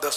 10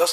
10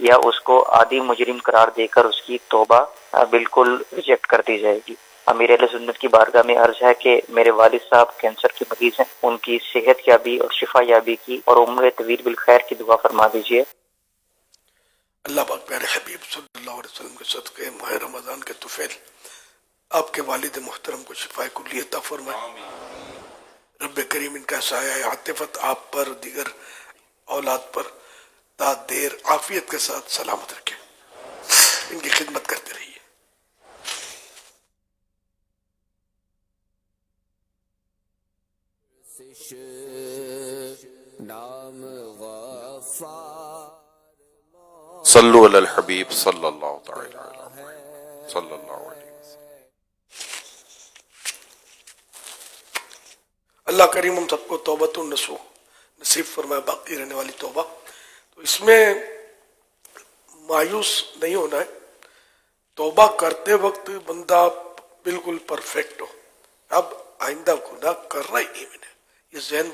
یا اس کو عادی مجرم قرار دے کر اس کی توبہ بالکل ریجیکٹ کر دی جائے گی؟ امیر اہل سنت کی بارگاہ میں عرض ہے کہ میرے والد صاحب کینسر کے مریض ہیں، ان کی صحت یابی اور شفا یابی کی اور عمر طویل بالخیر کی دعا فرما دیجیے۔ اللہ پاک پیارے حبیب صلی اللہ علیہ وسلم کے صدقے ماہ رمضان کے طفیل آپ کے والد محترم کو شفا کلی عطا فرمائے۔ رب کریم ان کا سایہ عاطفت آپ پر دیگر اولاد پر تا دیر عافیت کے ساتھ سلامت رکھے، ان کی خدمت کرتے رہیے۔ صلو علی الحبیب صلی اللہ تعالی علیہ وسلم صلی اللہ علیہ وسلم۔ اللہ کریم ہم سب کو توبۃ النصوح نصیب فرمائے، باقی رہنے والی توبہ۔ تو اس میں مایوس نہیں ہونا ہے، توبہ کرتے وقت بندہ بالکل پرفیکٹ ہو، اب آئندہ گناہ کرنا ہی نہیں میں نے، یہ ذہن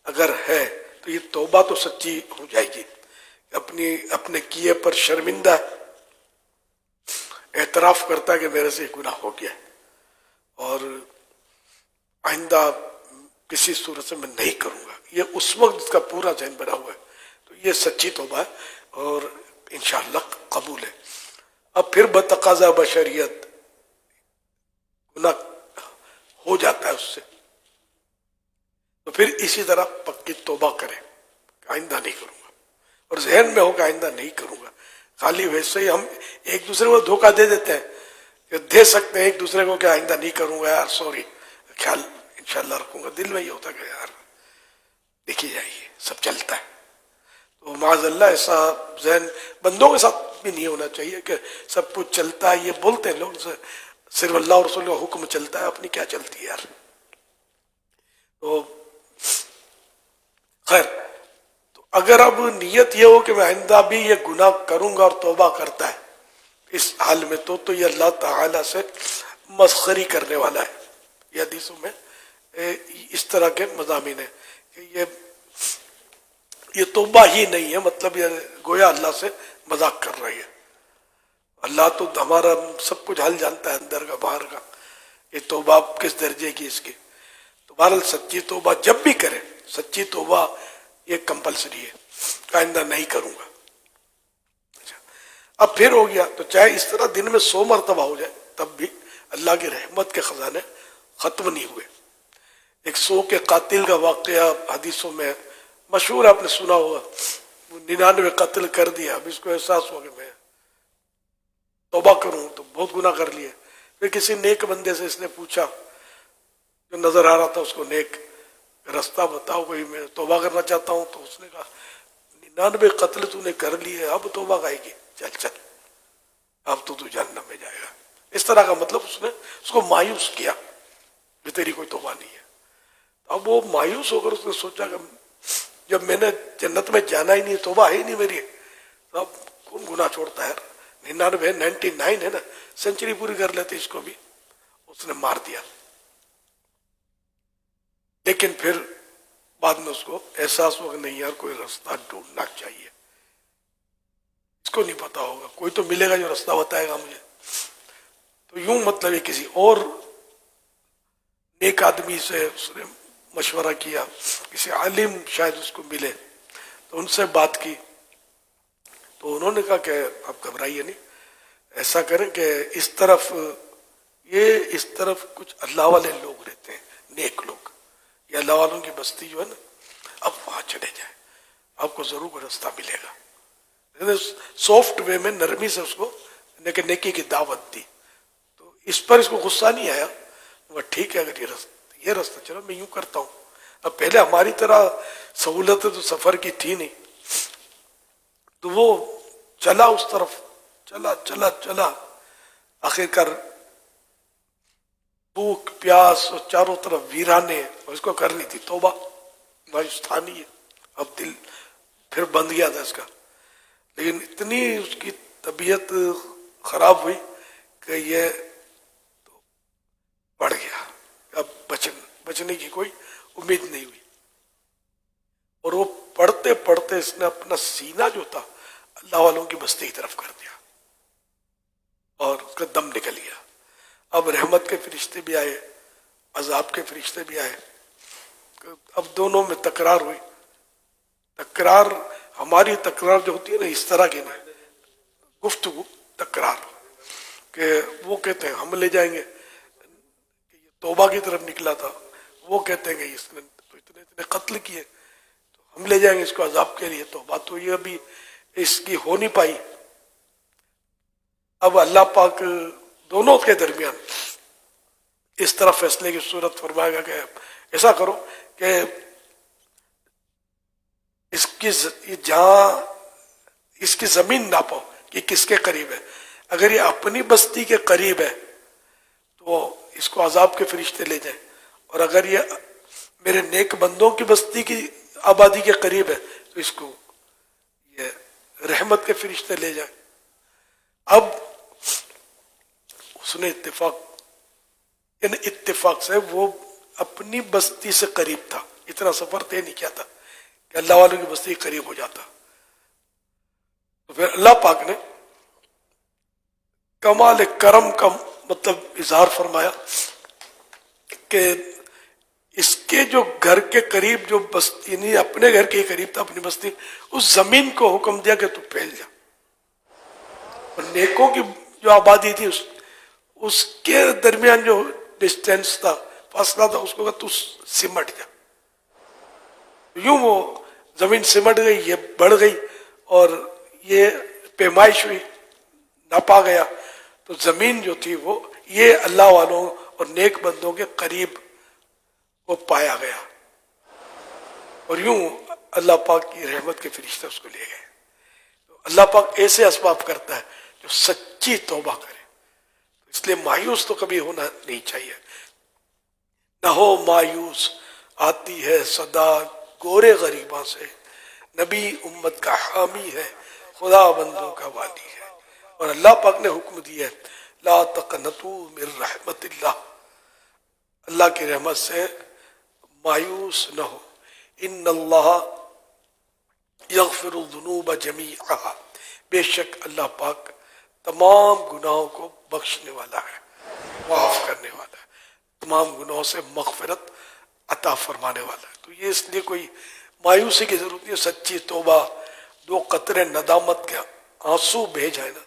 اگر ہے تو یہ توبہ تو سچی ہو جائے گی، اپنے کیے پر شرمندہ اعتراف کرتا ہے کہ میرے سے گناہ ہو گیا ہے اور آئندہ کسی صورت سے میں نہیں کروں گا، یہ اس وقت اس کا پورا ذہن بنا ہوا ہے، تو یہ سچی توبہ ہے اور انشاءاللہ قبول ہے۔ اب پھر بتقاضا بشریت گناہ ہو جاتا ہے اس سے، تو پھر اسی طرح پکی توبہ کرے کہ آئندہ نہیں کروں گا، اور ذہن میں ہو کہ آئندہ نہیں کروں گا۔ خالی ویسے ہی ہم ایک دوسرے کو دھوکہ دے دیتے ہیں کہ دے سکتے ہیں ایک دوسرے کو کہ آئندہ نہیں کروں گا یار، سوری، خیال انشاءاللہ رکھوں گا، دل میں یہ ہوتا کہ یار دیکھی جائیے سب چلتا ہے۔ تو معاذ اللہ ایسا ذہن بندوں کے ساتھ بھی نہیں ہونا چاہیے کہ سب کچھ چلتا ہے، یہ بولتے ہیں لوگ صرف اللہ اور رسول کا حکم چلتا ہے، اپنی کیا چلتی ہے یار۔ تو خیر، تو اگر اب نیت یہ ہو کہ میں آئندہ بھی یہ گناہ کروں گا اور توبہ کرتا ہے اس حال میں، تو یہ اللہ تعالی سے مسخری کرنے والا ہے۔ یہ حدیثوں میں اس طرح کے مضامین ہیں کہ یہ توبہ ہی نہیں ہے، مطلب یہ گویا اللہ سے مذاق کر رہی ہے۔ اللہ تو ہمارا سب کچھ حل جانتا ہے، اندر کا باہر کا، یہ توبہ کس درجے کی اس کی۔ تو بہرحال سچی توبہ جب بھی کرے، سچی توبہ یہ کمپلسری ہے، آئندہ نہیں کروں گا۔ اب پھر ہو گیا تو چاہے اس طرح دن میں 100 مرتبہ ہو جائے تب بھی اللہ کی رحمت کے خزانے ختم نہیں ہوئے۔ ایک 100 کے قاتل کا واقعہ حدیثوں میں مشہور، آپ نے سنا ہوگا، 99 قتل کر دیا، اب اس کو احساس ہوا کہ میں توبہ کروں تو بہت گناہ کر لیے۔ پھر کسی نیک بندے سے اس نے پوچھا جو نظر آ رہا تھا اس کو نیک، رستہ بتاؤ کوئی، میں توبہ کرنا چاہتا ہوں۔ تو اس نے کہا 99 قتل تو نے کر لیے، اب توبہ کائے گی، چل چل اب تو جہنم میں جائے گا۔ اس طرح کا مطلب اس نے اس کو مایوس کیا کہ تیری کوئی توبہ نہیں ہے۔ اب وہ مایوس ہو کر اس نے سوچا کہ جب میں نے جنت میں جانا ہی نہیں، توبہ ہے ہی نہیں میری، اب کون گناہ چھوڑتا ہے؟ 99 ہے نا، سینچری پوری کر لیتے اس کو بھی، اس نے مار دیا۔ لیکن پھر بعد میں اس کو احساس ہوا کہ نہیں یار، کوئی راستہ ڈھونڈنا چاہیے، اس کو نہیں پتا ہوگا، کوئی تو ملے گا جو راستہ بتائے گا مجھے۔ تو یوں مطلب یہ کسی اور نیک آدمی سے اس نے مشورہ کیا، کسی عالم شاید اس کو ملے، تو ان سے بات کی، تو انہوں نے کہا کہ آپ گھبرائیے نہیں، ایسا کریں کہ اس طرف کچھ اللہ والے لوگ رہتے ہیں، نیک لوگ، یہ اللہ والوں کی بستی جو ہے نا، اب وہاں چلے جائیں، آپ کو ضرور کوئی راستہ ملے گا۔ سافٹ وے میں نرمی سے اس کو نیکی کی دعوت دی، تو اس پر اس کو غصہ نہیں آیا، وہ ٹھیک ہے اگر یہ راستہ چلو میں یوں کرتا ہوں۔ اب پہلے ہماری طرح سہولت تو سفر کی تھی نہیں، تو وہ چلا اس طرف، چلا آخر کار بھوک پیاس اور چاروں طرف ویرانے، اور اس کو کرنی تھی توبہ، مایوس تھا نہیں ہے، اب دل پھر بند گیا تھا اس کا، لیکن اتنی اس کی طبیعت خراب ہوئی کہ یہ تو بڑھ گیا، اب بچنے کی کوئی امید نہیں ہوئی، اور وہ پڑھتے پڑھتے اس نے اپنا سینہ جو تھا اللہ والوں کی بستی کی طرف کر دیا اور اس کا دم نکل گیا. اب رحمت کے فرشتے بھی آئے, عذاب کے فرشتے بھی آئے. اب دونوں میں تکرار ہوئی. تکرار ہماری تکرار جو ہوتی ہے نا اس طرح کی نہیں, گفتگو تکرار, کہ وہ کہتے ہیں ہم لے جائیں گے کہ یہ توبہ کی طرف نکلا تھا, وہ کہتے ہیں کہ اس نے تو اتنے قتل کیے تو ہم لے جائیں گے اس کو عذاب کے لیے. توبہ تو یہ ابھی اس کی ہو نہیں پائی. اب اللہ پاک دونوں کے درمیان اس طرح فیصلے کی صورت فرمائے گا کہ ایسا کرو کہ اس کی جہاں اس کی زمین ناپو کہ کس کے قریب ہے. اگر یہ اپنی بستی کے قریب ہے تو اس کو عذاب کے فرشتے لے جائیں, اور اگر یہ میرے نیک بندوں کی بستی کی آبادی کے قریب ہے تو اس کو یہ رحمت کے فرشتے لے جائیں. اب اس نے یعنی اتفاق سے وہ اپنی بستی سے قریب تھا, اتنا سفر طے نہیں کیا تھا کہ اللہ والوں کی بستی قریب ہو جاتا. تو پھر اللہ پاک نے کمال کرم کا مطلب اظہار فرمایا کہ اس کے جو گھر کے قریب جو بستی نہیں, اپنے گھر کے قریب تھا اپنی بستی, اس زمین کو حکم دیا کہ تو پھیل جا, اور نیکوں کی جو آبادی تھی اس کے درمیان جو ڈسٹینس تھا, فاصلہ تھا, اس کو کہا تو سمٹ جا. یوں وہ زمین سمٹ گئی, یہ بڑھ گئی اور یہ پیمائش ہوئی, ناپا گیا. تو زمین جو تھی وہ یہ اللہ والوں اور نیک بندوں کے قریب وہ پایا گیا, اور یوں اللہ پاک کی رحمت کے فرشتے اس کو لے گئے. تو اللہ پاک ایسے اسباب کرتا ہے جو سچی توبہ کرے. اس لیے مایوس تو کبھی ہونا نہیں چاہیے. نہ ہو مایوس, آتی ہے صدا گورے غریباں سے, نبی امت کا حامی ہے, خدا بندوں کا والی ہے. اور اللہ پاک نے حکم دیا ہے لا تقنطوا من رحمت اللہ, اللہ کی رحمت سے مایوس نہ ہو. ان اللہ یغفر الذنوب جمیعها, بے شک اللہ پاک تمام گناہوں کو بخشنے والا ہے, معاف کرنے والا ہے, تمام گناہوں سے مغفرت عطا فرمانے والا ہے. تو یہ اس لیے کوئی مایوسی کی ضرورت نہیں ہے. سچی توبہ, 2 قطرے ندامت کے آنسو بہہ جائے نا,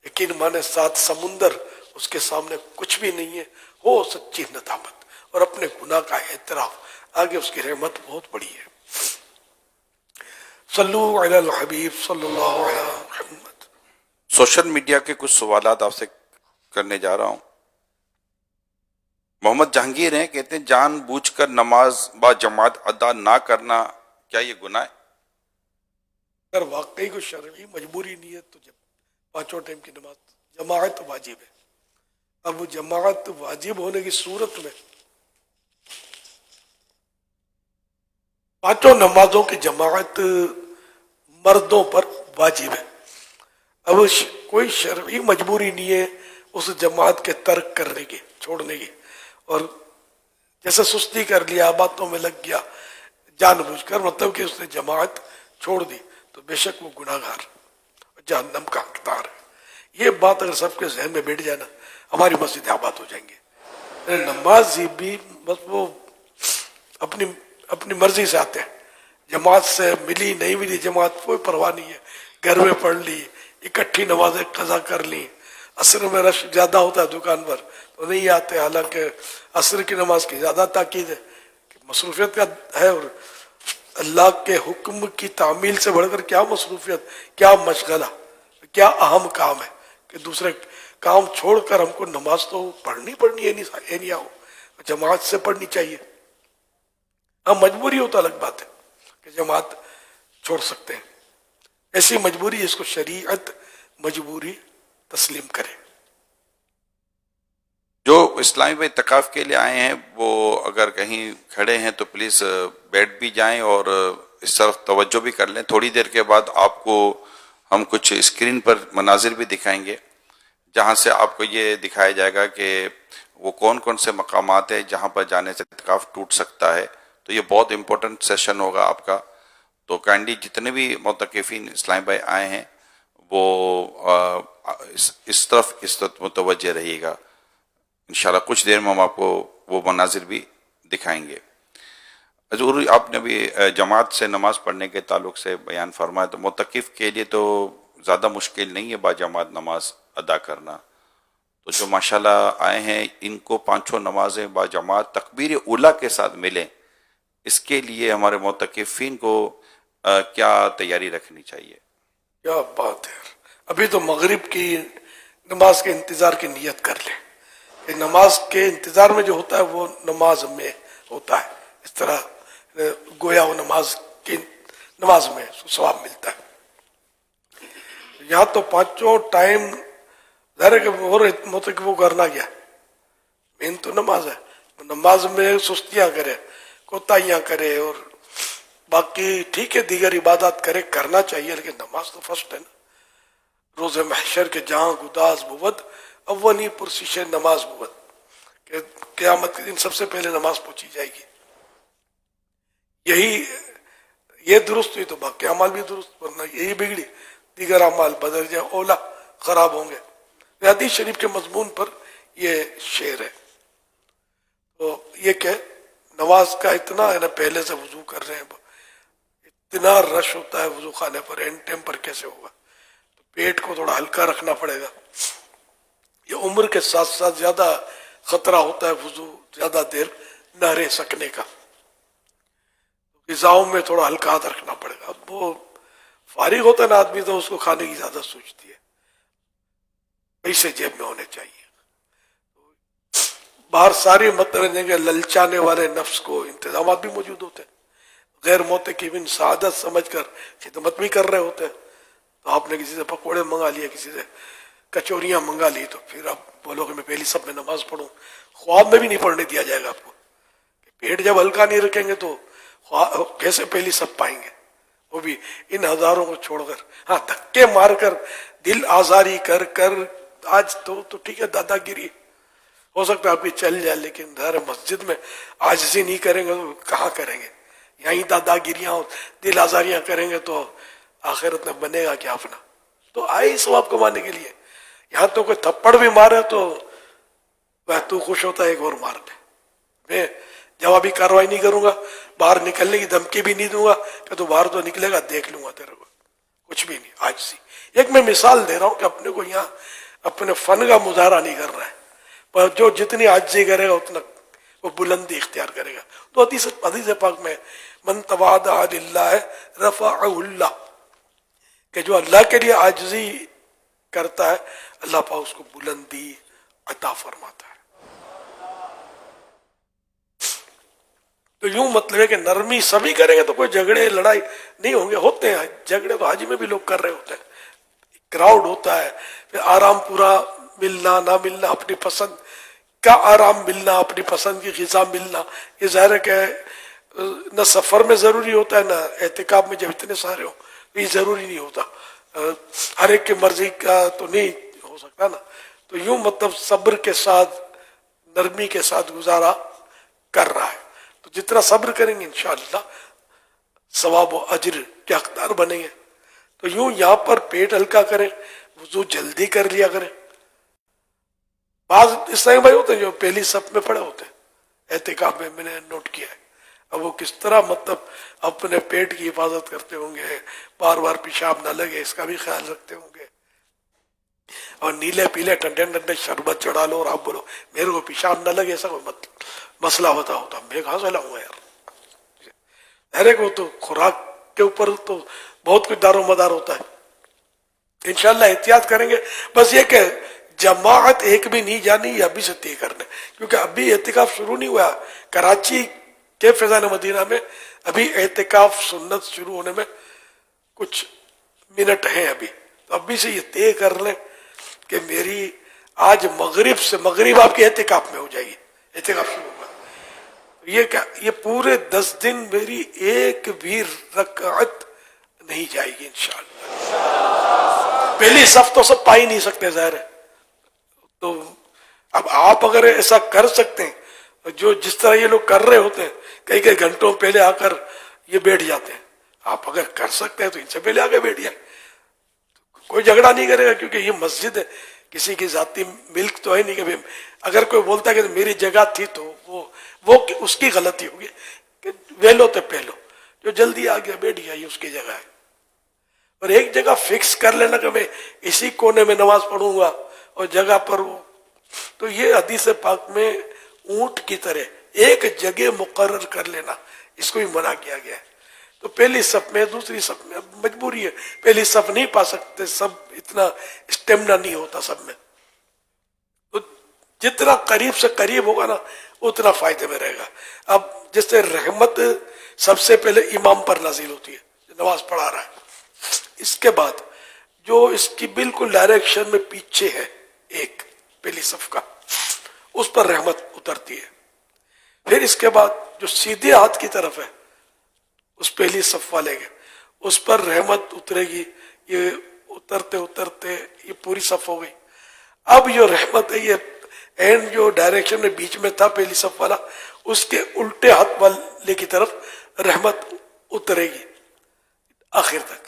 یقین مانے 7 سمندر اس کے سامنے کچھ بھی نہیں ہے. ہو سچی ندامت اور اپنے گناہ کا اعتراف, آگے اس کی رحمت بہت بڑی ہے. صلو علی الحبیب صلی اللہ علیہ محمد. سوشل میڈیا کے کچھ سوالات آپ سے کرنے جا رہا ہوں. محمد جہانگیر ہیں, کہتے ہیں جان بوجھ کر نماز با جماعت ادا نہ کرنا کیا یہ گناہ ہے؟ اگر واقعی کوئی شرعی مجبوری نہیں ہے تو جب 5 ٹائم کی نماز جماعت واجب ہے. اب جماعت واجب ہونے کی صورت میں 5 نمازوں کی جماعت مردوں پر واجب ہے. اب کوئی شرعی مجبوری نہیں ہے اس جماعت کے ترک کرنے کی, چھوڑنے کی, اور جیسے سستی کر لیا, باتوں میں لگ گیا جان بوجھ کر, مطلب کہ اس نے جماعت چھوڑ دی تو بے شک وہ گناہ گار جہنم کا حقدار ہے. یہ بات اگر سب کے ذہن میں بیٹھ جائے نا, ہماری مسجدیں آباد ہو جائیں گے. نماز بھی بس وہ اپنی مرضی سے آتے ہیں, جماعت سے ملی نہیں ملی جماعت کوئی پرواہ نہیں ہے, گھر میں پڑھ لی, اکٹھی نمازیں قضا کر لی. عصر میں رش زیادہ ہوتا ہے دکان پر تو نہیں آتے, حالانکہ عصر کی نماز کی زیادہ تاکید ہے کہ مصروفیت کا ہے, اور اللہ کے حکم کی تعمیل سے بڑھ کر کیا مصروفیت, کیا مشغلہ, کیا اہم کام ہے کہ دوسرے کام چھوڑ کر ہم کو نماز تو پڑھنی ہے, نہیں آؤ جماعت سے پڑھنی چاہیے. ہاں مجبوری ہو تو الگ بات ہے کہ جماعت چھوڑ سکتے ہیں, ایسی مجبوری جس کو شریعت مجبوری تسلیم کرے. جو اسلامی بھائی اعتکاف کے لیے آئے ہیں وہ اگر کہیں کھڑے ہیں تو پلیز بیٹھ بھی جائیں اور اس طرف توجہ بھی کر لیں. تھوڑی دیر کے بعد آپ کو ہم کچھ اسکرین پر مناظر بھی دکھائیں گے جہاں سے آپ کو یہ دکھایا جائے گا کہ وہ کون کون سے مقامات ہیں جہاں پر جانے سے اعتکاف ٹوٹ سکتا ہے. تو یہ بہت امپورٹنٹ سیشن ہوگا آپ کا, تو کائنڈلی جتنے بھی معتکفین اسلامی بھائی آئے ہیں وہ اس طرف متوجہ رہیے گا. انشاءاللہ کچھ دیر میں ہم آپ کو وہ مناظر بھی دکھائیں گے. حضور آپ نے بھی جماعت سے نماز پڑھنے کے تعلق سے بیان فرمایا، تو معتکف کے لیے تو زیادہ مشکل نہیں ہے با جماعت نماز ادا کرنا. تو جو ماشاءاللہ آئے ہیں ان کو پانچوں نمازیں با جماعت تکبیر اولیٰ کے ساتھ ملیں، اس کے لیے ہمارے معتکفین کو کیا تیاری رکھنی چاہیے؟ کیا بات ہے. ابھی تو مغرب کی نماز کے انتظار کی نیت کر لیں کہ نماز کے انتظار میں جو ہوتا ہے وہ نماز میں ہوتا ہے. اس طرح گویا وہ نماز میں ثواب ملتا ہے. یہاں تو پانچوں ٹائم ظاہر ہے کہ اور مطلب وہ کرنا کیا مین تو نماز ہے. نماز میں سستیاں کرے، کوتاہیاں کرے، اور باقی ٹھیک ہے دیگر عبادات کرے، کرنا چاہیے، لیکن نماز تو فرسٹ ہے نا. روز محشر کے جہاں گداز بود اولی پرسش نماز بود، کہ قیامت کے دن سب سے پہلے نماز پوچھی جائے گی. یہ درست ہوئی تو باقی اعمال بھی درست، ورنہ یہی بگڑی دیگر اعمال بدل جائے اولا خراب ہوں گے. حدیث شریف کے مضمون پر یہ شعر ہے. تو یہ کہ نماز کا اتنا ہے نا، پہلے سے وضو کر رہے ہیں، اتنا رش ہوتا ہے وضو خانے پر، اینڈ ٹائم پر کیسے ہوگا؟ تو پیٹ کو تھوڑا ہلکا رکھنا پڑے گا. یہ عمر کے ساتھ ساتھ زیادہ خطرہ ہوتا ہے وضو زیادہ دیر نہ رہ سکنے کا. غذاؤں میں تھوڑا ہلکا ہاتھ رکھنا پڑے گا. اب وہ فارغ ہوتا ہے نا آدمی تو اس کو کھانے کی زیادہ سوچتی ہے، پیسے جیب میں ہونے چاہیے. باہر ساری مترجم کے للچانے والے نفس کو انتظامات بھی موجود ہوتے ہیں. غیر معتکفین سعادت سمجھ کر خدمت بھی کر رہے ہوتے ہیں. تو آپ نے کسی سے پکوڑے منگا لیے، کسی سے کچوریاں منگا لی، تو پھر آپ بولو کہ میں پہلی سب میں نماز پڑھوں. خواب میں بھی نہیں پڑھنے دیا جائے گا آپ کو. پیٹ جب ہلکا نہیں رکھیں گے تو کیسے پہلی سب پائیں گے؟ وہ بھی ان ہزاروں کو چھوڑ کر. ہاں دھکے مار کر دل آزاری کر کر آج تو ٹھیک ہے دادا گیری ہو سکتا ہے آپ کی چل جائے، لیکن ظاہر مسجد میں عاجزی نہیں کریں گے تو کہاں کریں گے؟ یہیں دادا گیریاں دل آزاریاں کریں گے تو آخرت میں بنے گا کیا اپنا؟ تو آئی ثواب کمانے کے لیے. یہاں تو کوئی تھپڑ بھی مارے تو تو خوش ہوتا ہے ایک اور مار دے. میں جوابی کارروائی نہیں کروں گا، باہر نکلنے کی دھمکی بھی نہیں دوں گا کہ تو باہر تو نکلے گا دیکھ لوں گا تیرے کو. کچھ بھی نہیں. عاجزی ایک میں مثال دے رہا ہوں کہ اپنے کو یہاں اپنے فن کا مظاہرہ نہیں کر رہا ہے، پر جو جتنی عاجزی کرے گا اتنا وہ بلندی اختیار کرے گا. تو حدیث پاک میں من تواضع للہ رفعہ اللہ، کہ جو اللہ کے لیے عاجزی کرتا ہے اللہ پاک اس کو بلندی عطا فرماتا ہے. تو یوں مطلب ہے کہ نرمی سبھی کریں گے تو کوئی جھگڑے لڑائی نہیں ہوں گے. ہوتے ہیں جھگڑے تو حج میں بھی لوگ کر رہے ہوتے ہیں، کراؤڈ ہوتا ہے، پھر آرام پورا ملنا نہ ملنا، اپنی پسند کا آرام ملنا، اپنی پسند کی غذا ملنا. یہ ظاہر ہے کہ نہ سفر میں ضروری ہوتا ہے، نہ اعتکاف میں جب اتنے سارے ہوں تو یہ ضروری نہیں ہوتا. ہر ایک کی مرضی کا تو نہیں ہو سکتا نا. تو یوں مطلب صبر کے ساتھ نرمی کے ساتھ گزارا کر رہا ہے. تو جتنا صبر کریں گے انشاءاللہ ثواب و اجر کے حقدار بنیں گے. تو یوں یہاں پر پیٹ ہلکا کریں، وضو جلدی کر لیا کریں. بعض اس طرح بھائی ہوتے ہیں جو پہلی صف میں پڑے ہوتے ہیں اعتکاف میں نے نوٹ کیا ہے. اب وہ کس طرح مطلب اپنے پیٹ کی حفاظت کرتے ہوں گے، بار بار پیشاب نہ لگے اس کا بھی خیال رکھتے ہوں گے. اور نیلے پیلے ٹھنڈے ٹھنڈے شربت چڑھا لو اور آپ بولو میرے کو پیشاب نہ لگے، ایسا کوئی مسئلہ ہوتا میں کہاں سے لاؤں گا یار. ارے کو تو خوراک کے اوپر تو بہت کچھ دار و مدار ہوتا ہے. انشاءاللہ احتیاط کریں گے. بس یہ کہ جماعت ایک بھی نہیں جانی یہ ابھی سے طے کرنا، کیونکہ ابھی اعتکاف شروع نہیں ہوا. کراچی کے فیضان مدینہ میں ابھی اعتکاف سنت شروع ہونے میں کچھ منٹ ہیں ابھی. تو ابھی سے یہ طے کر لیں کہ میری آج مغرب سے مغرب آپ کے اعتکاف میں ہو جائے گی، اعتکاف شروع ہوگا. یہ کیا یہ پورے 10 دن میری ایک بھی رکعت نہیں جائے گی انشاءاللہ. پہلی صف تو سب پا ہی نہیں سکتے ظاہر ہے. تو اب آپ اگر ایسا کر سکتے ہیں، جو جس طرح یہ لوگ کر رہے ہوتے ہیں کئی کئی گھنٹوں پہلے آ کر یہ بیٹھ جاتے ہیں، آپ اگر کر سکتے ہیں تو ان سے پہلے آ کے بیٹھ جائیں. کوئی جھگڑا نہیں کرے گا کیونکہ یہ مسجد ہے, کسی کی ذاتی ملک تو ہے نہیں کہ اگر کوئی بولتا ہے کہ میری جگہ تھی تو وہ اس کی غلطی ہوگی کہ ویلو تے پہلو, جو جلدی آ گیا بیٹھ گیا یہ اس کی جگہ ہے. اور ایک جگہ فکس کر لینا کہ میں اسی کونے میں نماز پڑھوں گا اور جگہ پر ہوں, تو یہ حدیث پاک میں اونٹ کی طرح ایک جگہ مقرر کر لینا اس کو بھی منع کیا گیا ہے. تو پہلی صف میں, دوسری صف میں, مجبوری ہے, پہلی صف نہیں پا سکتے, سب اتنا اسٹیمنا نہیں ہوتا سب میں, تو جتنا قریب سے قریب ہوگا نا اتنا فائدے میں رہے گا. اب جس سے رحمت سب سے پہلے امام پر نازل ہوتی ہے جو نماز پڑھا رہا ہے, اس کے بعد جو اس کی بالکل ڈائریکشن میں پیچھے ہے ایک پہلی صف کا, اس پر رحمت اترتی ہے. پھر اس کے بعد جو سیدھے ہاتھ کی طرف ہے اس پہلی صف والے کے, اس پر رحمت اترے گی. یہ اترتے اترتے یہ پوری صف ہو گئی. اب یہ رحمت ہے یہ اینڈ جو ڈائریکشن میں بیچ میں تھا پہلی صف والا, اس کے الٹے ہاتھ والے کی طرف رحمت اترے گی آخر تک.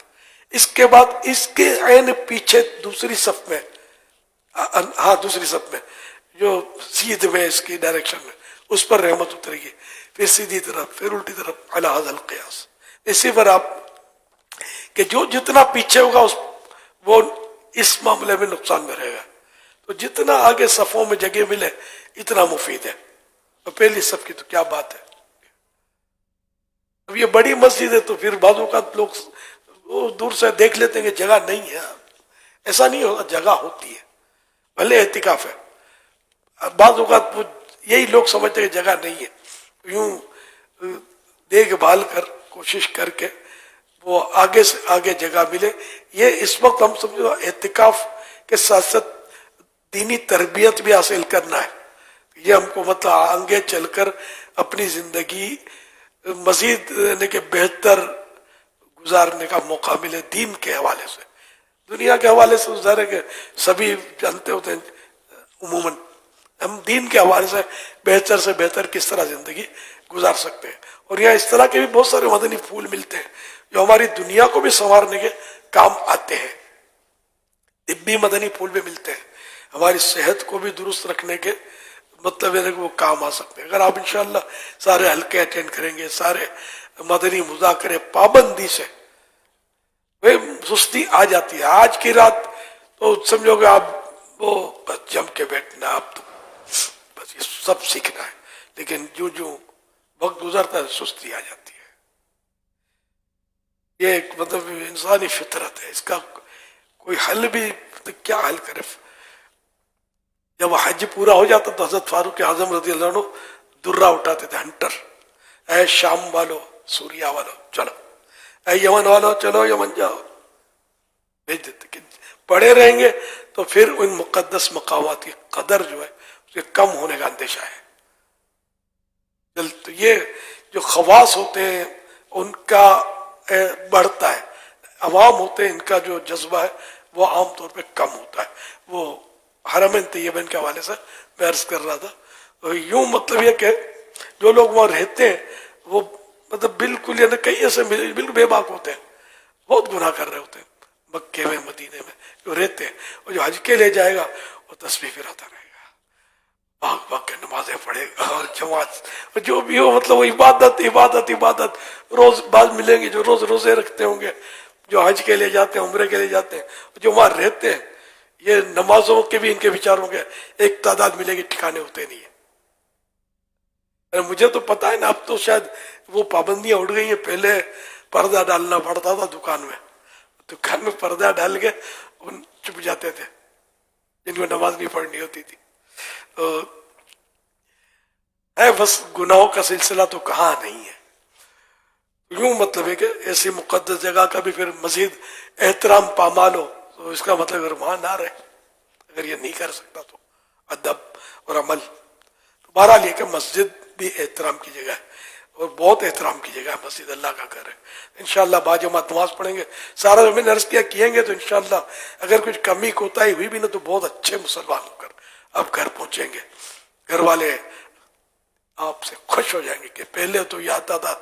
اس کے بعد اس کے عین پیچھے دوسری صف میں, ہاں دوسری صف میں جو سیدھ میں اس کی ڈائریکشن میں, اس پر رحمت اترے گی. پھر سیدھی طرف, پھر الٹی طرف, علی ھذا القیاس. اسی پر آپ کہ جو جتنا پیچھے ہوگا وہ اس معاملے میں نقصان میں رہے گا. تو جتنا آگے صفوں میں جگہ ملے اتنا مفید ہے. اور پہلی صف کی تو کیا بات ہے. اب یہ بڑی مسجد ہے تو پھر بعض اوقات لوگ دور سے دیکھ لیتے ہیں کہ جگہ نہیں ہے. ایسا نہیں ہوتا, جگہ ہوتی ہے, بھلے اعتکاف ہے. بعض اوقات یہی لوگ سمجھتے ہیں کہ جگہ نہیں ہے, یوں دیکھ بھال کر کوشش کر کے وہ آگے سے آگے جگہ ملے. یہ اس وقت ہم سمجھو اعتکاف کے ساتھ ساتھ دینی تربیت بھی حاصل کرنا ہے. یہ ہم کو مطلب آگے چل کر اپنی زندگی مزید کے بہتر گزارنے کا موقع ملے دین کے حوالے سے. دنیا کے حوالے سے ظاہر ہے کہ سبھی جانتے ہوتے ہیں عموماً, ہم دین کے حوالے سے بہتر کس طرح زندگی گزار سکتے ہیں. اور یہاں اس طرح کے بھی بہت سارے مدنی پھول ملتے ہیں جو ہماری دنیا کو بھی سنوارنے کے کام آتے ہیں. طبی مدنی پھول بھی ملتے ہیں, ہماری صحت کو بھی درست رکھنے کے مطلب ہے کہ وہ کام آ سکتے ہیں. اگر آپ انشاءاللہ سارے حلقے اٹینڈ کریں گے, سارے مدنی مذاکرے پابندی سے, سستی آ جاتی ہے. آج کی رات تو سمجھو گے آپ وہ بس جم کے بیٹھنا, آپ تو بس یہ سب سیکھنا ہے. لیکن جو وقت گزرتا ہے سستی آ جاتی ہے. یہ ایک مطلب انسانی فطرت ہے, اس کا کوئی حل بھی کیا حل کرے. جب حج پورا ہو جاتا تو حضرت فاروق اعظم رضی اللہ عنہ درہ اٹھاتے تھے, ہنٹر. اے شام والو, سوریا والو چلو, اے یمن والو چلو یمن جاؤ, بھیج دیتے. کہ پڑے رہیں گے تو پھر ان مقدس مقامات کی قدر جو ہے اس کے کم ہونے کا اندیشہ ہے. تو یہ جو خواص ہوتے ہیں ان کا بڑھتا ہے, عوام ہوتے ہیں ان کا جو جذبہ ہے وہ عام طور پہ کم ہوتا ہے. وہ حرمین طیبین کے حوالے سے میں عرض کر رہا تھا. یوں مطلب یہ کہ جو لوگ وہاں رہتے ہیں وہ مطلب بالکل یعنی کئی ایسے بالکل بے باک ہوتے ہیں, بہت گناہ کر رہے ہوتے ہیں مکے میں مدینے میں جو رہتے ہیں. اور جو حج کے لے جائے گا وہ تسبیح پھراتا رہے گا, بھاگ بھاگ کے نمازیں پڑھے گا, اور جماعت جو بھی ہو مطلب وہ عبادت. روز بعض ملیں گے جو روز روزے رکھتے ہوں گے, جو حج کے لیے جاتے ہیں, عمرے کے لیے جاتے ہیں, جو وہاں رہتے ہیں. یہ نمازوں کے بھی ان کے بیچاروں کے ایک تعداد ملے گی, ٹھکانے ہوتے نہیں ہیں. مجھے تو پتا ہے نا, اب تو شاید وہ پابندیاں اٹھ گئی ہیں. پہلے پردہ ڈالنا پڑتا تھا دکان میں پردہ ڈال کے چپ جاتے تھے جن کو نماز نہیں پڑھنی ہوتی تھی. ہے بس گناہوں کا سلسلہ تو کہاں نہیں ہے. یوں مطلب ہے کہ ایسی مقدس جگہ کا بھی پھر مزید احترام پامال ہو, تو اس کا مطلب اگر وہاں نہ رہے, اگر یہ نہیں کر سکتا تو ادب اور عمل. تو بہرحال یہ کہ مسجد بھی احترام کی جگہ ہے اور بہت احترام کی جگہ ہے. مسجد اللہ کا گھر ہے. انشاءاللہ باجماعت نماز پڑھیں گے, سارا جو میں نے عرض کیا کییں گے تو انشاءاللہ اگر کچھ کمی کوتاہی ہوئی بھی نا تو بہت اچھے مسلمان ہو کر اب گھر پہنچیں گے. گھر والے آپ سے خوش ہو جائیں گے کہ پہلے تو یہ آتا تھا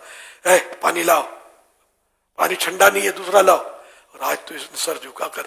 اے پانی لاؤ, پانی ٹھنڈا نہیں ہے دوسرا لاؤ, اور آج تو اس نے سر جھکا کر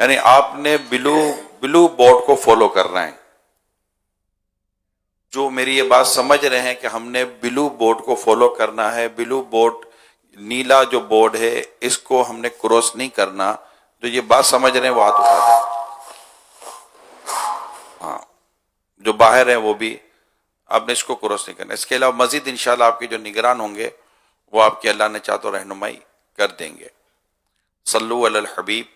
یعنی آپ نے بلو بورڈ کو فالو کرنا ہے. جو میری یہ بات سمجھ رہے ہیں کہ ہم نے بلو بورڈ کو فالو کرنا ہے, بلو بورڈ نیلا جو بورڈ ہے اس کو ہم نے کراس نہیں کرنا, جو یہ بات سمجھ رہے ہیں وہ ہاتھ اٹھا دیں. ہاں, جو باہر ہیں وہ بھی آپ نے اس کو کراس نہیں کرنا. اس کے علاوہ مزید انشاءاللہ آپ کے جو نگران ہوں گے وہ آپ کی اللہ نے چاہ تو رہنمائی کر دیں گے. صلو علی الحبیب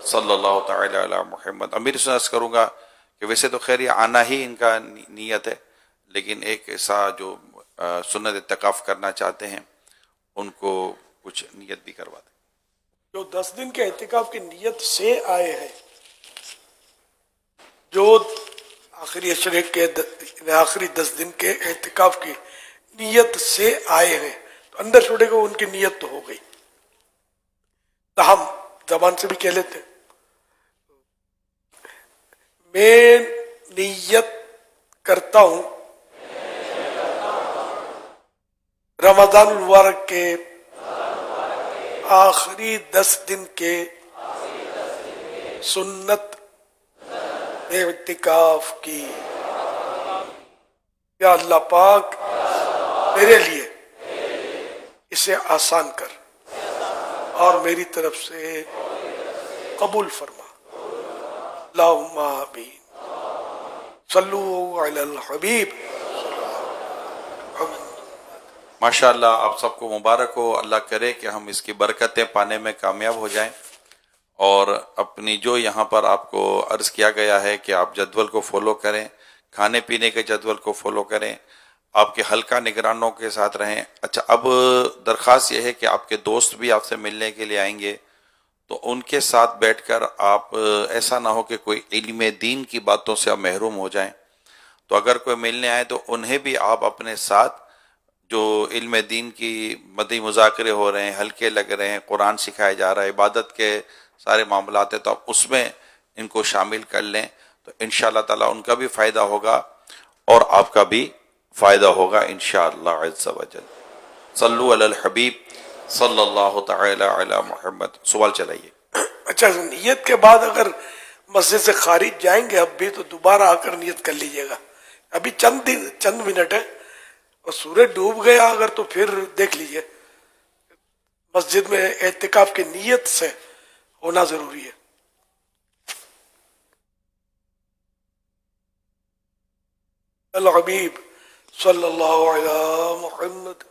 صلی اللہ تعالی علی محمد. امیر سے عرض کروں گا کہ ویسے تو خیر یہ آنا ہی ان کا نیت ہے, لیکن ایک ایسا جو سنت اعتکاف کرنا چاہتے ہیں ان کو کچھ نیت بھی کروا دیں. جو 10 دن کے اعتکاف کی نیت سے آئے ہیں, جو آخری عشرے کے آخری 10 دن کے اعتکاف کی نیت سے آئے ہیں, تو اندر چھوڑے کو ان کی نیت تو ہو گئی, تاہم زبان سے بھی کہہ لیتے ہیں میں نیت کرتا ہوں رمضان المبارک کے آخری 10 دن کے سنت اعتکاف کی. یا اللہ پاک میرے لیے اسے آسان کر اور میری طرف سے قبول فرما. اللہم آمین. صلو علی الحبیب. ماشاءاللہ آپ سب کو مبارک ہو. اللہ کرے کہ ہم اس کی برکتیں پانے میں کامیاب ہو جائیں, اور اپنی جو یہاں پر آپ کو عرض کیا گیا ہے کہ آپ جدول کو فالو کریں, کھانے پینے کے جدول کو فالو کریں, آپ کے حلقہ نگرانوں کے ساتھ رہیں. اچھا, اب درخواست یہ ہے کہ آپ کے دوست بھی آپ سے ملنے کے لیے آئیں گے, تو ان کے ساتھ بیٹھ کر آپ ایسا نہ ہو کہ کوئی علم دین کی باتوں سے آپ محروم ہو جائیں. تو اگر کوئی ملنے آئے تو انہیں بھی آپ اپنے ساتھ, جو علم دین کی مدعی مذاکرے ہو رہے ہیں, حلقے لگ رہے ہیں, قرآن سکھایا جا رہا ہے, عبادت کے سارے معاملات ہیں, تو آپ اس میں ان کو شامل کر لیں, تو انشاءاللہ تعالی ان کا بھی فائدہ ہوگا اور آپ کا بھی فائدہ ہوگا انشاءاللہ عز و جل. صلو علی الحبیب صلی اللہ تعالی علی محمد. سوال چلائیے. اچھا, نیت کے بعد اگر مسجد سے خارج جائیں گے اب بھی, تو دوبارہ آ کر نیت کر لیجئے گا. ابھی چند منٹ ہے, اور سورج ڈوب گیا اگر تو پھر دیکھ لیجئے. مسجد میں اعتکاف کی نیت سے ہونا ضروری ہے. الحبیب صلی اللہ علی محمد.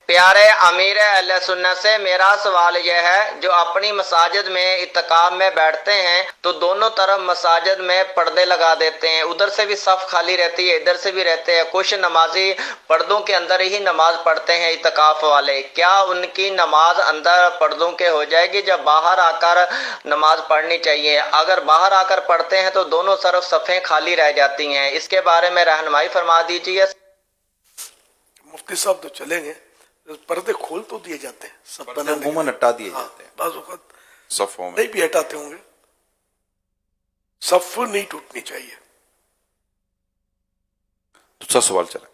پیارے امیر اہل سنت سے میرا سوال یہ ہے, جو اپنی مساجد میں اعتکاف میں بیٹھتے ہیں تو دونوں طرف مساجد میں پردے لگا دیتے ہیں, ادھر سے بھی صف خالی رہتی ہے, ادھر سے بھی رہتے ہیں. کچھ نمازی پردوں کے اندر ہی نماز پڑھتے ہیں اعتکاف والے, کیا ان کی نماز اندر پردوں کے ہو جائے گی جب باہر آ کر نماز پڑھنی چاہیے؟ اگر باہر آ کر پڑھتے ہیں تو دونوں طرف صفیں خالی رہ جاتی ہیں, اس کے بارے میں رہنمائی فرما دیجیے. مفتی صاحب تو چلیں گے, پردے کھول تو دیے جاتے ہیں, سب عموماً ہٹا دیے جاتے ہیں بعض اوقات صفوں میں, نہیں بھی ہٹاتے ہوں گے. صف نہیں ٹوٹنی چاہیے. دوسرا سوال چلا.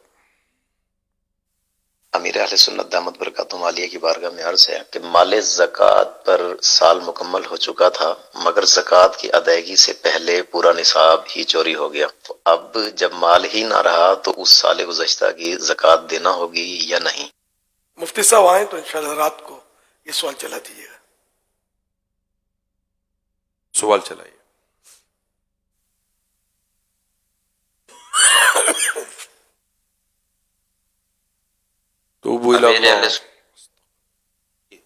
امیر اہل سنت دامت برکاتہم عالیہ کی بارگاہ میں عرض ہے کہ مال زکوٰۃ پر سال مکمل ہو چکا تھا, مگر زکوٰۃ کی ادائیگی سے پہلے پورا نصاب ہی چوری ہو گیا. تو اب جب مال ہی نہ رہا تو اس سال گزشتہ کی زکوٰۃ دینا ہوگی یا نہیں؟ مفتی صاحب آئیں تو انشاءاللہ رات کو یہ سوال چلا دیجیے گا. سوال چلائیے.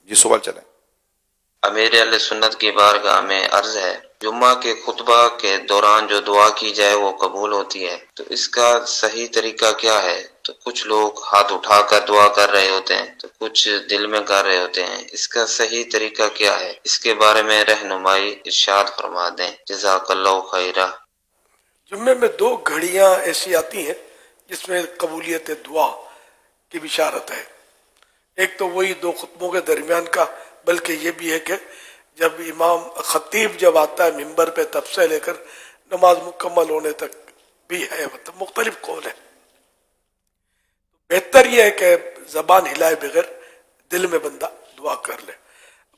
جی سوال چلائیں. امیر اہل سنت کی بارگاہ میں عرض ہے, جمعہ کے خطبہ کے دوران جو دعا کی جائے وہ قبول ہوتی ہے, تو اس کا صحیح طریقہ کیا ہے؟ تو کچھ لوگ ہاتھ اٹھا کر دعا کر رہے ہوتے ہیں, تو کچھ دل میں کر رہے ہوتے ہیں, اس کا صحیح طریقہ کیا ہے؟ اس کے بارے میں رہنمائی ارشاد فرما دیں, جزاک اللہ خیرہ. جمعے میں 2 گھڑیاں ایسی آتی ہیں جس میں قبولیت دعا کی بشارت ہے. ایک تو وہی 2 خطبوں کے درمیان کا, بلکہ یہ بھی ہے کہ جب امام خطیب جب آتا ہے ممبر پہ تب سے لے کر نماز مکمل ہونے تک بھی ہے, مطلب مختلف قول ہے. بہتر یہ ہے کہ زبان ہلائے بغیر دل میں بندہ دعا کر لے.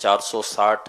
460,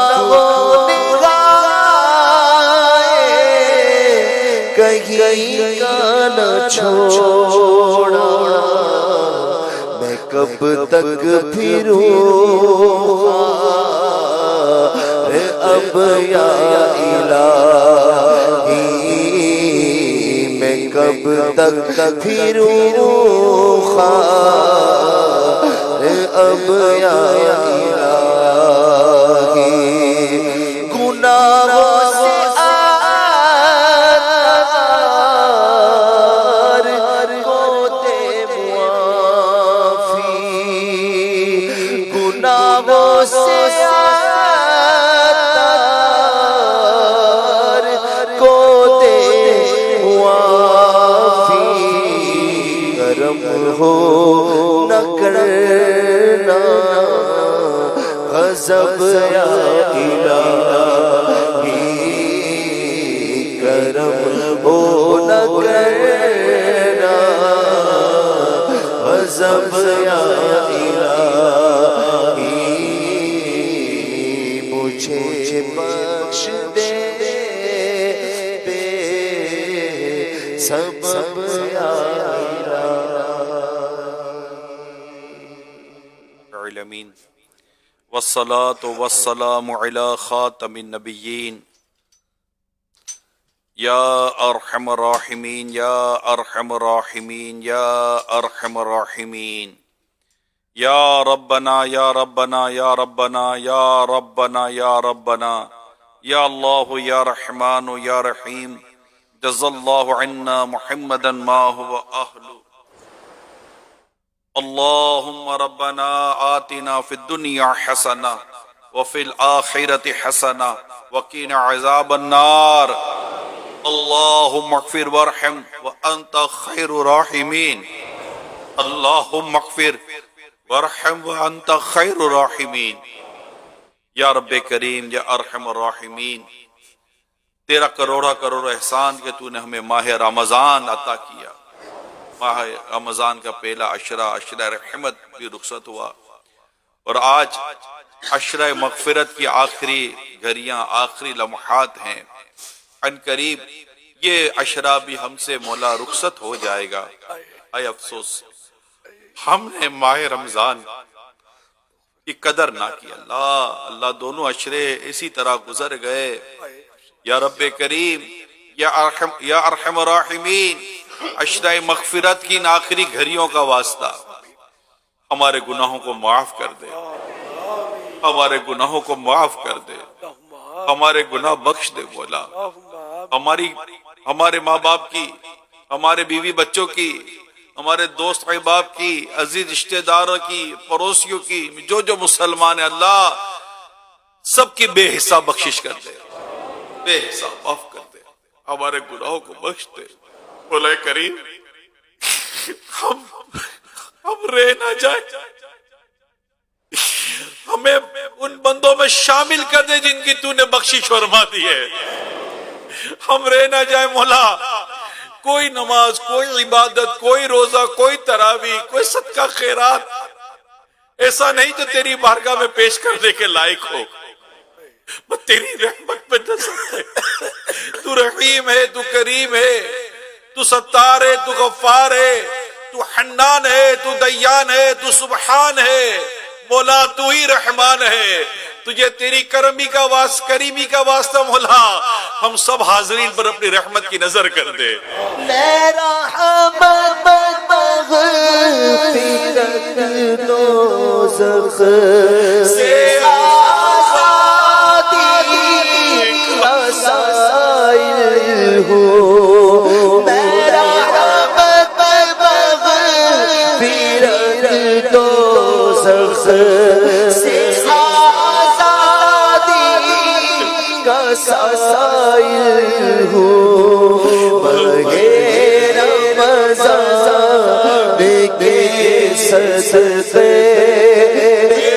گناہوں نے گائے کہیں کا نہ چھوڑا میں کب تک پھروں اب یا الہی میں کب تک پھروں اب یا الہی گناہوں سے آر کو دے معافی گناہوں سے ہو نہ کرنا غضب یا الہی کرم ہو نہ کرنا غضب یا الہی مجھے بخش دے بے سبب یا العالمین والصلاة والسلام علی خاتم النبیین یا ارحم الراحمین یا ارحم الراحمین یا ارحم الراحمین یا ربنا یا ربنا یا ربنا یا ربنا یا ربنا یا اللہ یا رحمان یا رحیم جزا اللہ عنا محمدا ما هو اہلہ اللهم ربنا آتنا في الدنيا حسنة وفي الآخرة حسنة وقنا عذاب النار اللهم اغفر وارحم وأنت خير الراحمين اللهم اغفر وارحم وأنت خير الراحمين یا رب کریم یا ارحم الراحمین تیرا کروڑا کروڑ احسان کہ تو نے ہمیں ماہ رمضان عطا کیا ماہ رمضان کا پہلا عشرہ رحمت بھی رخصت ہوا اور آج عشرہ مغفرت کی آخری گھڑیاں آخری لمحات ہیں ان قریب یہ عشرہ بھی ہم سے مولا رخصت ہو جائے گا اے افسوس ہم نے ماہ رمضان کی قدر نہ کی اللہ دونوں عشرے اسی طرح گزر گئے یا رب کریم یا ارحم الراحمین عشرہ مغفرت کی ان آخری گھڑیوں کا واسطہ ہمارے گناہوں کو معاف کر دے ہمارے گناہوں کو معاف کر دے ہمارے گناہ بخش دے مولا ہمارے ماں باپ کی ہمارے بیوی بچوں کی ہمارے دوست احباب کی عزیز رشتہ داروں کی پڑوسیوں کی جو مسلمان ہیں اللہ سب کی بے حساب بخشش کر دے بے حساب معاف کر دے ہمارے گناہوں کو بخش دے مولا کریم ہم رہ نہ جائیں ہمیں ان بندوں میں شامل کر دے جن کی تو نے بخشش فرما دی ہے ہم رہ نہ جائیں مولا کوئی نماز کوئی عبادت کوئی روزہ کوئی تراویح کوئی صدقہ خیرات ایسا نہیں جو تیری بارگاہ میں پیش کرنے کے لائق ہو بس تیری رحمت پہ نظر ہے تو رحیم ہے تو کریم ہے تو ستار ہے تو غفار ہے تو حنان ہے تو دیان ہے تو سبحان ہے مولا تو ہی رحمان ہے تجھے تیری کریمی کا واسطہ مولا ہم سب حاضرین پر اپنی رحمت کی نظر کر دے دوزخ سے آزادی کا سائل ہوں میرا مغفرت دوزخ سے آزادی کا سائل ہوں بغیر رمضان کے صدقے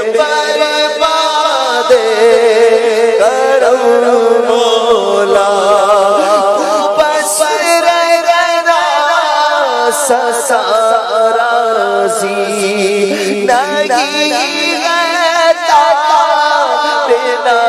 برباد کرم مولا بس رہنا سارا راضی نہیں ہے بنا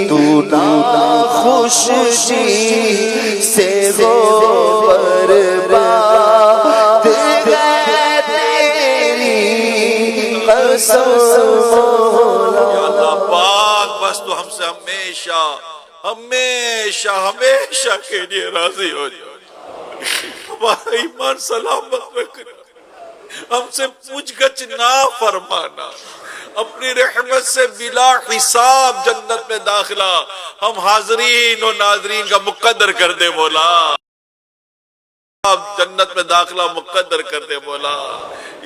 تو نا خوشی سے ہو برباد ہے تیری قسم مولا. یا اللہ پاک بس تو ہم سے ہمیشہ ہمیشہ ہمیشہ کے لیے راضی ہو جاؤ. ہمارا ایمان سلامت رکھنا, ہم سے پوچھ گچھ نہ فرمانا, اپنی رحمت سے بلا حساب جنت میں داخلہ ہم حاضرین و ناظرین کا مقدر کر دے مولا. جنت میں داخلہ مقدر کر دے مولا.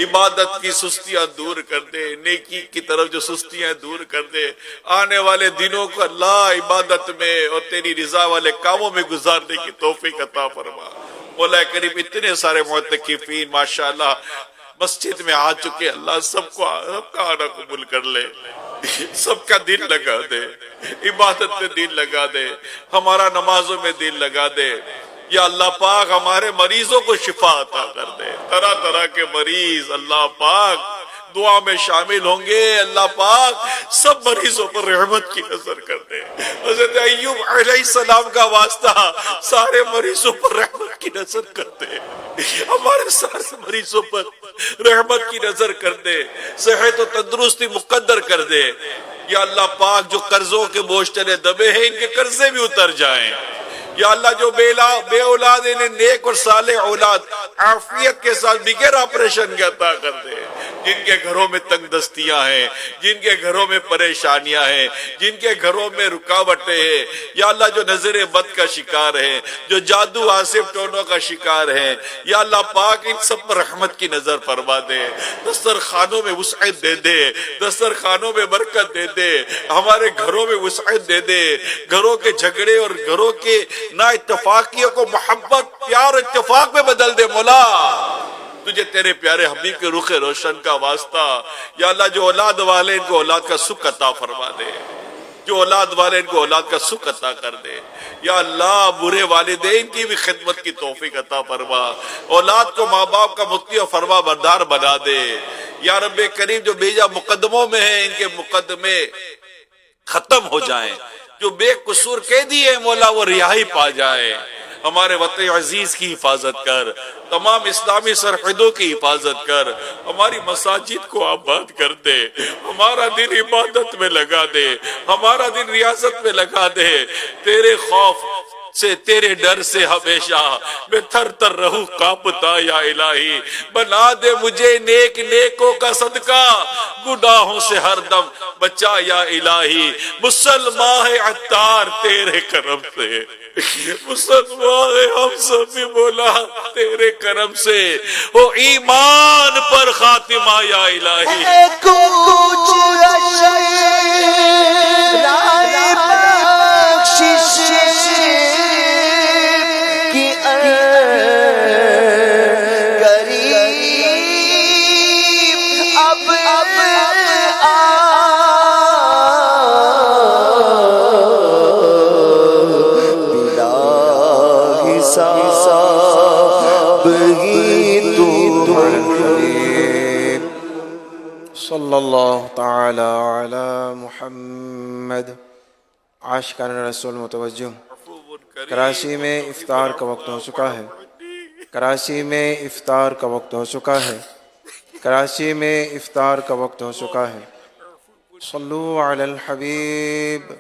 عبادت کی سستیاں دور کر دے, نیکی کی طرف جو سستیاں دور کر دے. آنے والے دنوں کو اللہ عبادت میں اور تیری رضا والے کاموں میں گزارنے کی توفیق عطا فرما. مولا کریم اتنے سارے معتکفین ماشاءاللہ مسجد میں آ چکے, اللہ سب کا آنا قبول کر لے, سب کا دل لگا دے, عبادت میں دل لگا دے, ہمارا نمازوں میں دل لگا دے. یا اللہ پاک ہمارے مریضوں کو شفا عطا کر دے. طرح طرح کے مریض اللہ پاک دعا میں شامل ہوں گے. اللہ پاک سب مریضوں پر رحمت کی نظر کر دے. حضرت ایوب علیہ السلام کا واسطہ سارے مریضوں پر رحمت کی نظر کر دے. ہمارے سارے مریضوں پر رحمت کی نظر کر دے, صحت و تندرستی مقدر کر دے. یا اللہ پاک جو قرضوں کے بوجھ تلے دبے ہیں ان کے قرضے بھی اتر جائیں. یا اللہ جو بے اولاد انہیں نیک اور صالح اولاد عافیت کے ساتھ بغیر آپریشن کے عطا کر دے. جن کے گھروں میں تنگ دستیاں ہیں, جن کے گھروں میں پریشانیاں ہیں, جن کے گھروں میں رکاوٹیں ہیں, یا اللہ جو نظر بد کا شکار ہیں, جو جادو آصف ٹونوں کا شکار ہیں, یا اللہ پاک ان سب پر رحمت کی نظر فرما دے. دسترخوانوں میں وسعت دے دے, دسترخوانوں میں برکت دے دے, ہمارے گھروں میں وسعت دے دے. گھروں کے جھگڑے اور گھروں کے نا اتفاقیوں کو محبت پیار اتفاق میں بدل دے مولا. تجھے تیرے پیارے حبیب کے رخ روشن کا واسطہ. یا اللہ جو اولاد والے ان کو اولاد کا سکھ عطا فرما دے, جو اولاد والے ان کو اولاد کا سکھ عطا کر دے. یا اللہ برے والدین کی بھی خدمت کی توفیق عطا فرما. اولاد کو ماں باپ کا مطیع و فرما بردار بنا دے. یا رب کریم جو بیجا مقدموں میں ہیں ان کے مقدمے ختم ہو جائیں. جو بے قصور قیدی ہے مولا وہ رہائی پا جائے. ہمارے وطن عزیز کی حفاظت کر, تمام اسلامی سرحدوں کی حفاظت کر, ہماری مساجد کو آباد کر دے, ہمارا دل عبادت میں لگا دے, ہمارا دل ریاضت میں لگا دے. تیرے خوف سے تیرے ڈر سے ہمیشہ میں تھر تھر رہوں کانپتا. یا الہی بنا دے مجھے نیک نیکوں کا صدقہ, گناہوں سے ہر دم بچا. یا الہی مسلمان عطار تیرے کرم سے, مسلمان ہم سب بھی مولا تیرے کرم سے ہو ایمان پر خاتمہ. یا الہی کچھ رائے بخشش کی قریب اب بلا حساب ہی تو صلی اللہ تعالی علی محمد. عاشقان رسول متوجہ. کراچی میں افطار کا وقت ہو چکا ہے. کراچی میں افطار کا وقت ہو چکا ہے. کراچی میں افطار کا وقت ہو چکا ہے. صلو علی الحبیب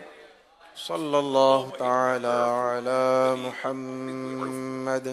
صلی اللہ تعالی علی محمد.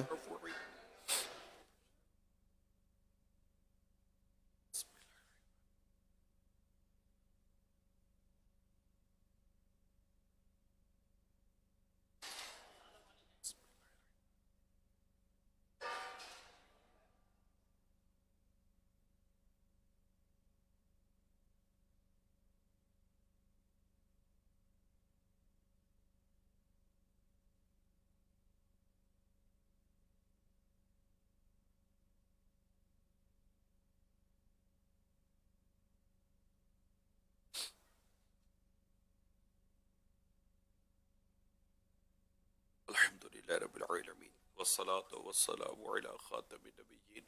الحمدللہ رب العالمین والصلاة والسلام علی خاتم النبیین.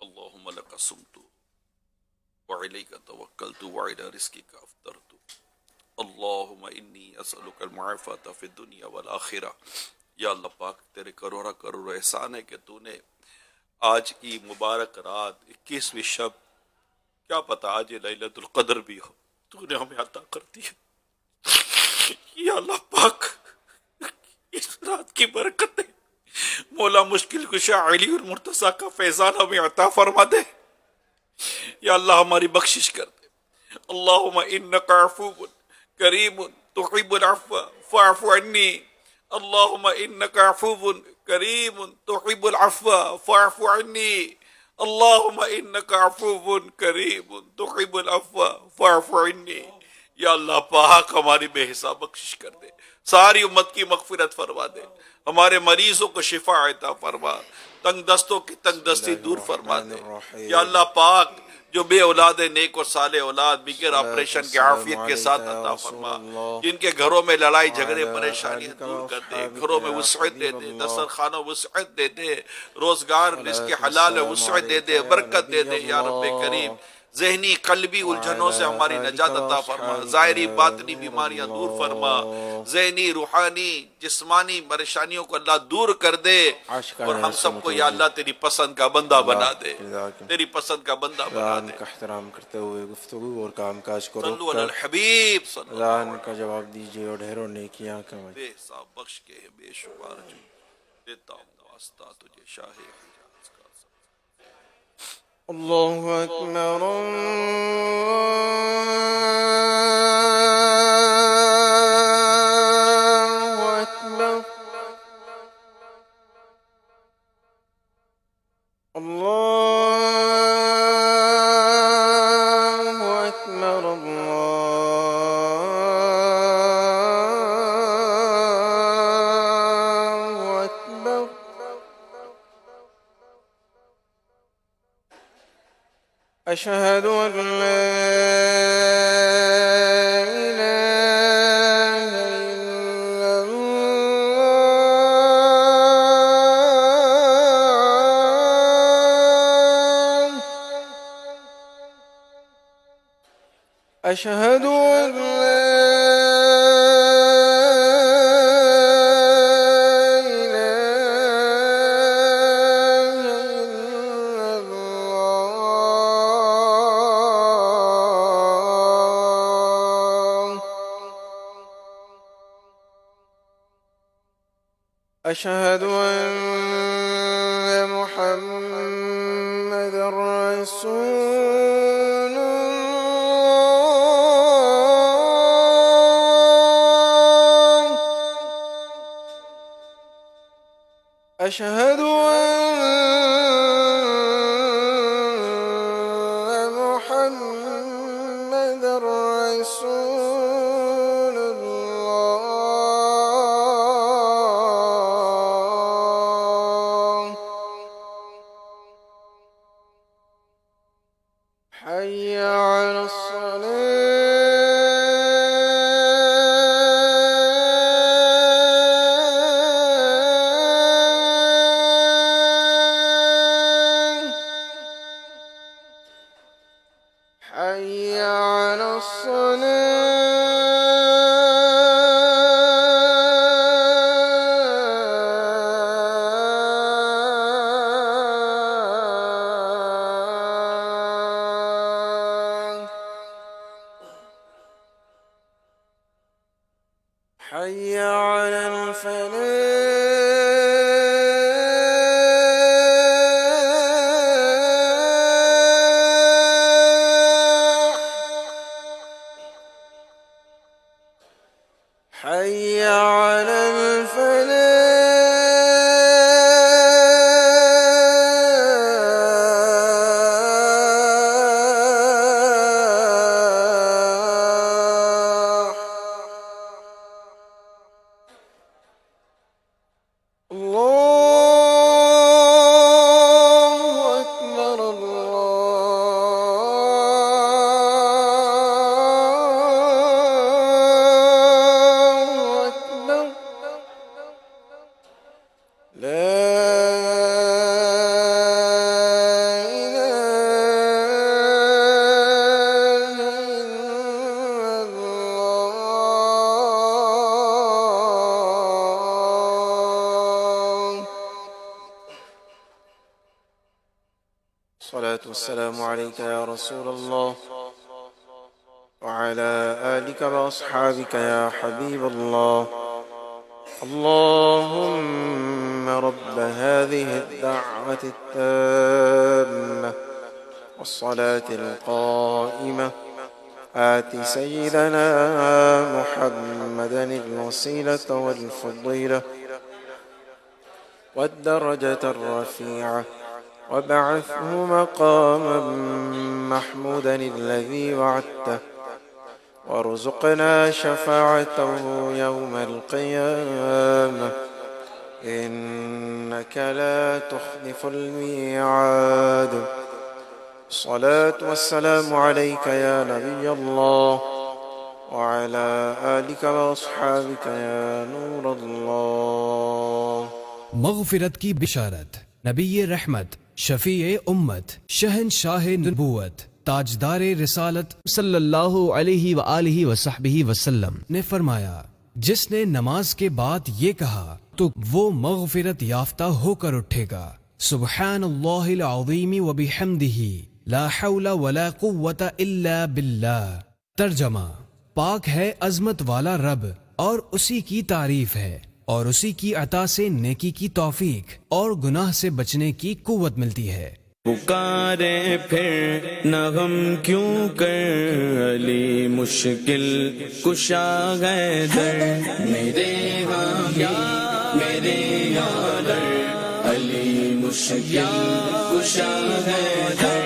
اللہم لک صمت وعلیک توکلت وعلی رزقک افطرت اللہم انی اسألک المعافات فی الدنیا والآخرہ. یا اللہ پاک تیرے کروڑا کروڑ احسان ہے کہ تو نے آج کی مبارک رات 21ویں شب، کیا پتا آج لیلۃ القدر بھی ہو، تو نے ہمیں عطا کر دی ہے. یا اللہ پاک اس رات کی برکت ہے، مولا مشکل کشا علی المرتضیٰ کا فیضان ہمیں عطا فرما دے. یا اللہ ہماری بخشش کر دے. اللہم انک عفو کریم تحب العفو فاعف عنی. اللہم انک عفو کریم تحب العفو فاعف عنی. اللہم انک عفو کریم تحب العفو فاعف عنی. یا اللہ پاک ہماری بے حساب بخشش کر دے، ساری امت کی مغفرت فرما دے، ہمارے مریضوں کو شفا عطا فرما، تنگ دستوں کی تنگ دستی دور فرما دے. یا اللہ پاک جو بے اولاد نیک اور صالح اولاد بغیر آپریشن کے عافیت کے ساتھ عطا فرما، جن کے گھروں میں لڑائی جھگڑے پریشانیاں دور کر دے، گھروں میں وسعت دے دے، دسترخوانوں وسعت دے دے، روزگار رزق حلال وسعت دے دے، برکت دے دے. یا رب کریم ذہنی قلبی الجھنوں سے ہماری نجات عطا فرما، ظاہری باطنی بیماریاں دور فرما، ذہنی روحانی جسمانی پریشانیوں کو اللہ دور کر دے، اور ہم سب کو یا اللہ تیری پسند کا بندہ بنا دے، تیری پسند کا بندہ بنا دے. کا احترام کرتے ہوئے گفتگو اور کام کاج کو روک صلو علی کر الحبیب صلی اللہ اذان کا جواب دیجیے اور ڈھیروں نیکیاں کمائیں. بے حساب بخش کے بے شمار جو دیتا ہوں واسطہ تجھے شاہ حجاز کا. اللہ اکبر اللہ اکبر اللہ اکبر اللہ اکبر. أشهد أن لا إله إلا الله. أشهد أن لا أشهد أن محمد رسول الله. أشهد أن محمد رسول الله. حي على الصلاة. حي على الصلاة. حي على الفلاح. حي على الفلاح. الله أكبر الله أكبر. الصلاة والسلام عليك يا رسول الله وعلى آلك وأصحابك يا حبيب الله. اللهم رب هذه الدعوة التامة والصلاة القائمة آت سيدنا محمدا الوسيلة والفضيلة والدرجة الرفيعة وابعثه مقاما محمودا الذي وعدته وارزقنا شفاعته يوم القيامة إنك لا تخلف الميعاد. الصلاة والسلام عليك يا نبي الله وعلى آلك وأصحابك يا نور الله. مغفرت کی بشارت، نبی رحمت، شفیع امت، شہنشاہ نبوت، تاجدار رسالت صلی اللہ علیہ وآلہ وصحبہ وسلم نے فرمایا، جس نے نماز کے بعد یہ کہا تو وہ مغفرت یافتہ ہو کر اٹھے گا. سبحان اللہ العظیم وبحمدہ لا حول ولا قوة الا باللہ. ترجمہ: پاک ہے عظمت والا رب اور اسی کی تعریف ہے اور اسی کی عطا سے نیکی کی توفیق اور گناہ سے بچنے کی قوت ملتی ہے. پکارے پھر نہ غم کیوں کر، علی مشکل کشا ہے در. میرے حامی میرے یار علی مشکل کشا ہے در.